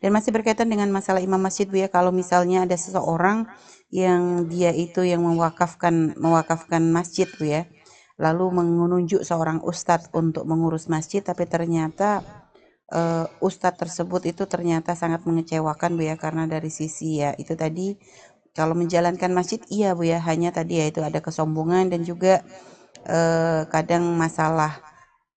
Dan masih berkaitan dengan masalah imam masjid Bu ya, kalau misalnya ada seseorang yang dia itu yang mewakafkan masjid Bu ya, lalu menunjuk seorang ustadz untuk mengurus masjid, tapi ternyata ustadz tersebut itu ternyata sangat mengecewakan Bu ya, karena dari sisi ya itu tadi, kalau menjalankan masjid iya Bu ya, hanya tadi ya itu ada kesombongan dan juga kadang masalah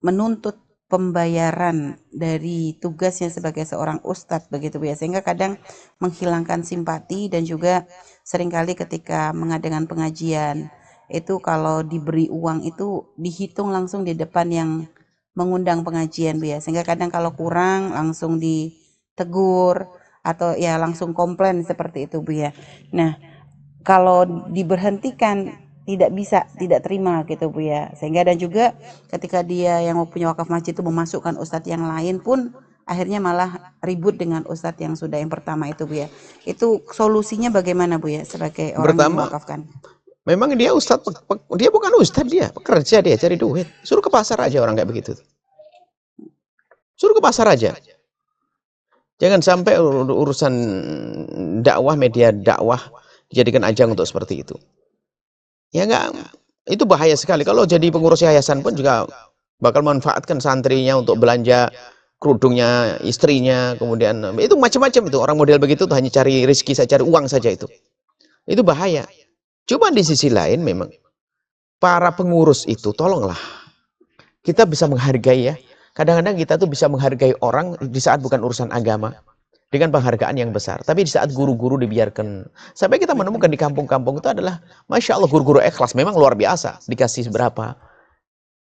menuntut pembayaran dari tugasnya sebagai seorang ustadz begitu Bu ya, sehingga kadang menghilangkan simpati dan juga seringkali ketika mengadakan pengajian itu kalau diberi uang itu dihitung langsung di depan yang mengundang pengajian Bu ya, sehingga kadang kalau kurang langsung ditegur atau ya langsung komplain seperti itu Bu ya. Nah, kalau diberhentikan tidak bisa, tidak terima gitu Bu ya. Sehingga dan juga ketika dia yang punya wakaf masjid itu memasukkan ustadz yang lain pun akhirnya malah ribut dengan ustadz yang sudah yang pertama itu Bu ya. Itu solusinya bagaimana Bu ya sebagai orang yang Pertama, diwakafkan? memang dia ustadz, dia bukan ustadz, dia pekerja, dia cari duit. Suruh ke pasar aja orang kayak begitu. Suruh ke pasar aja. Jangan sampai urusan dakwah, media dakwah dijadikan ajang untuk seperti itu. Ya enggak, itu bahaya sekali. Kalau jadi pengurus yayasan pun juga bakal manfaatkan santrinya untuk belanja kerudungnya istrinya, kemudian itu macam-macam itu. Orang model begitu tuh hanya cari rezeki saja, cari uang saja itu. Itu bahaya. Cuma di sisi lain memang para pengurus itu tolonglah kita bisa menghargai ya. Kadang-kadang kita tuh bisa menghargai orang di saat bukan urusan agama dengan penghargaan yang besar. Tapi di saat guru-guru dibiarkan, sampai kita menemukan di kampung-kampung itu adalah, Masya Allah, guru-guru ikhlas, memang luar biasa, dikasih berapa.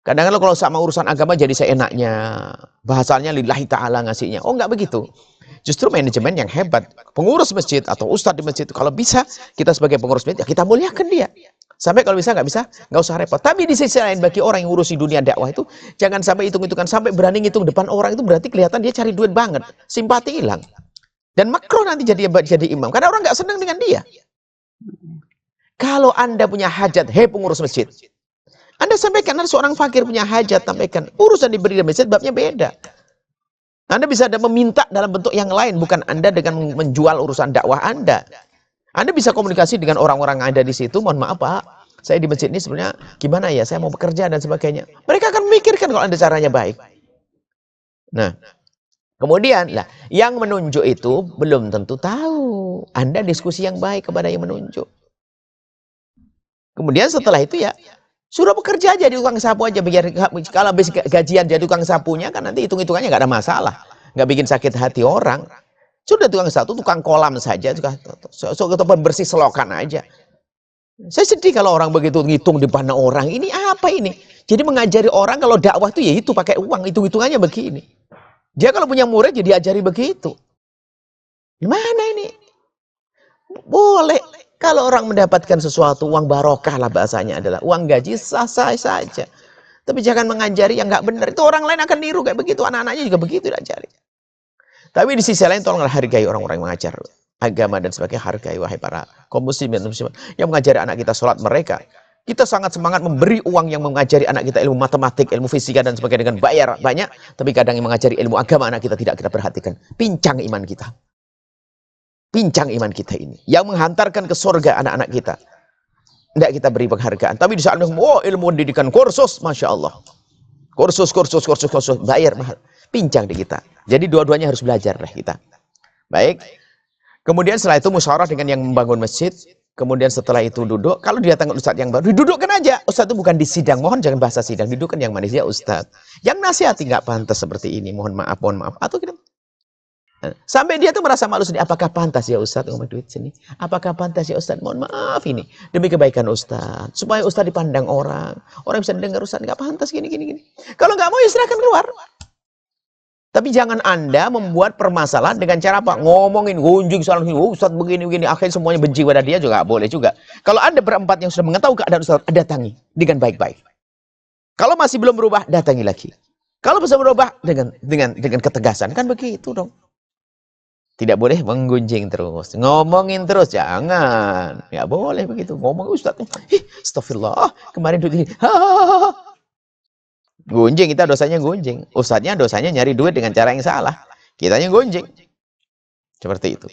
Kadang-kadang kalau sama urusan agama jadi seenaknya, bahasanya lillahi ta'ala ngasihnya. Oh enggak begitu. Justru manajemen yang hebat, pengurus masjid atau ustadz di masjid, kalau bisa kita sebagai pengurus masjid, ya kita muliakan dia. Sampai kalau bisa, nggak usah repot. Tapi di sisi lain, bagi orang yang ngurusi dunia dakwah itu, jangan sampai hitung-hitungan, sampai berani ngitung depan orang, itu berarti kelihatan dia cari duit banget. Simpati hilang. Dan makro nanti jadi imam, karena orang nggak senang dengan dia. Kalau Anda punya hajat, hei pengurus masjid, Anda sampaikan, ada seorang fakir punya hajat, sampaikan. Urusan diberi di masjid, babnya beda. Anda bisa ada meminta dalam bentuk yang lain, bukan Anda dengan menjual urusan dakwah Anda. Anda bisa komunikasi dengan orang-orang yang ada di situ, mohon maaf Pak, saya di masjid ini sebenarnya gimana ya, saya mau bekerja dan sebagainya. Mereka akan memikirkan kalau Anda caranya baik. Nah, kemudian lah, yang menunjuk itu belum tentu tahu. Anda diskusi yang baik kepada yang menunjuk. Kemudian setelah itu ya, suruh bekerja aja di tukang sapu aja, biar kalau habis gajian jadi tukang sapunya kan nanti hitung-hitungannya nggak ada masalah, nggak bikin sakit hati orang. Sudah tukang satu, tukang kolam saja, bersih selokan aja. Saya sedih kalau orang begitu ngitung di depan orang. Ini apa ini? Jadi mengajari orang kalau dakwah itu ya itu pakai uang, hitung-hitungannya begini. Dia kalau punya murid jadi diajari begitu. Gimana ini? Boleh. Kalau orang mendapatkan sesuatu, uang barokah lah bahasanya adalah. Uang gaji sah-sah saja. Tapi jangan mengajari yang nggak benar. Itu orang lain akan niru kayak begitu. Anak-anaknya juga begitu diajari. Tapi di sisi lain tolonglah hargai orang-orang yang mengajar agama dan sebagainya. Hargai wahai para kaum muslimin yang mengajari anak kita sholat mereka. Kita sangat semangat memberi uang yang mengajari anak kita ilmu matematik, ilmu fisika dan sebagainya dengan bayar banyak. Tapi kadang yang mengajari ilmu agama anak kita tidak kita perhatikan. Pincang iman kita. Pincang iman kita ini. Yang menghantarkan ke surga anak-anak kita. Tidak kita beri penghargaan. Tapi di saat ilmu pendidikan kursus, Masya Allah. Kursus, bayar mahal. Pincang di kita. Jadi dua-duanya harus belajar lah kita. Baik. Kemudian setelah itu musyawarah dengan yang membangun masjid. Kemudian setelah itu duduk. Kalau didatangkan ustadz yang baru, didudukkan aja. Ustadz itu bukan di sidang. Mohon jangan bahasa sidang. Dudukkan yang manis ya ustadz. Yang nasihati nggak pantas seperti ini. Mohon maaf. Atau kita sampai dia tuh merasa malu sendiri. Apakah pantas ya ustadz ngomong duit sini? Apakah pantas ya ustadz? Mohon maaf ini. Demi kebaikan ustadz. Supaya ustadz dipandang orang. Orang bisa dengar ustadz nggak pantas gini. Kalau nggak mau ya silahkan keluar. Tapi jangan Anda membuat permasalahan dengan cara apa? Ngomongin, gunjing, salah ustadz begini, akhirnya semuanya benci pada dia juga boleh juga. Kalau Anda berempat yang sudah mengetahui keadaan ustadz, datangi dengan baik-baik. Kalau masih belum berubah, datangi lagi. Kalau bisa berubah dengan ketegasan, kan begitu dong. Tidak boleh menggunjing terus, ngomongin terus, jangan. Ya boleh begitu, ngomong ustadz. Astagfirullah, kemarin duit ini. Gunjing, kita dosanya gunjing. Ustadznya dosanya nyari duit dengan cara yang salah. Kitanya gunjing. Seperti itu.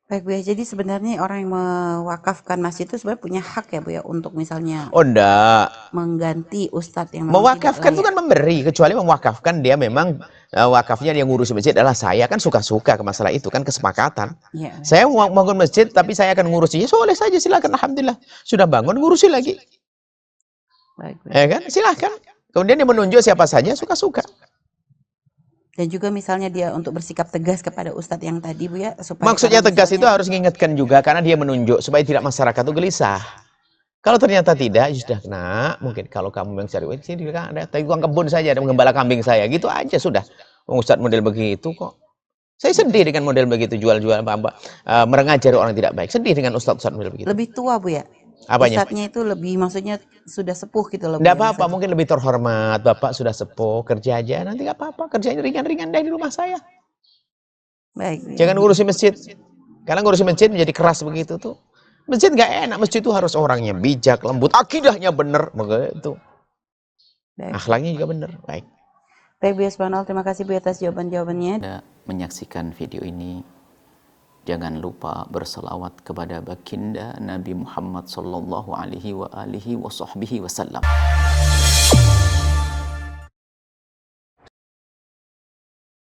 Baik Bu ya, jadi sebenarnya orang yang mewakafkan masjid itu sebenarnya punya hak ya Bu ya untuk misalnya Oh enggak, mengganti ustadz yang memang tidak mewakafkan itu layak. kan memberi, kecuali mewakafkan dia memang wakafnya dia ngurusi masjid adalah saya, kan suka-suka ke masalah itu, kan kesepakatan. Ya, Saya mau bangun masjid tapi saya akan ngurusinya, boleh saja, silakan, alhamdulillah. Sudah bangun, ngurusi lagi. baik Bu. Ya kan? Silahkan. Kemudian dia menunjuk siapa saja, suka-suka. Dan juga misalnya dia untuk bersikap tegas kepada ustadz yang tadi Bu ya, supaya Maksudnya karena tegas itu misalnya harus mengingatkan juga, karena dia menunjuk supaya tidak masyarakat itu gelisah. Kalau ternyata tidak, ya sudah, nak, mungkin kalau kamu yang cari uang sini kan ada tukang kebun saja, ada menggembala kambing saya, gitu aja sudah. Ustadz model begitu kok. Saya sedih dengan model begitu, jual-jual merengajari orang tidak baik. Sedih dengan ustadz-ustadz model begitu. lebih tua Bu ya. Apanya? Ustadznya itu lebih, maksudnya sudah sepuh gitu loh Bu Enggak ya apa-apa, misalnya. mungkin lebih terhormat. Bapak sudah sepuh, kerja aja, nanti nggak apa-apa. Kerjanya ringan-ringan deh di rumah saya. Baik Bu ya. Jangan ngurusi masjid. Karena ngurusi masjid menjadi keras begitu tuh. Masjid nggak enak, masjid itu harus orangnya bijak, lembut, akidahnya benar, begitu. Baik. Akhlaknya juga benar. Baik. Baik Bu ya, subhanallah, terima kasih Bu atas jawaban-jawabannya. Anda menyaksikan video ini, jangan lupa berselawat kepada baginda Nabi Muhammad sallallahu alaihi wa alihi wa sahbihi wasallam.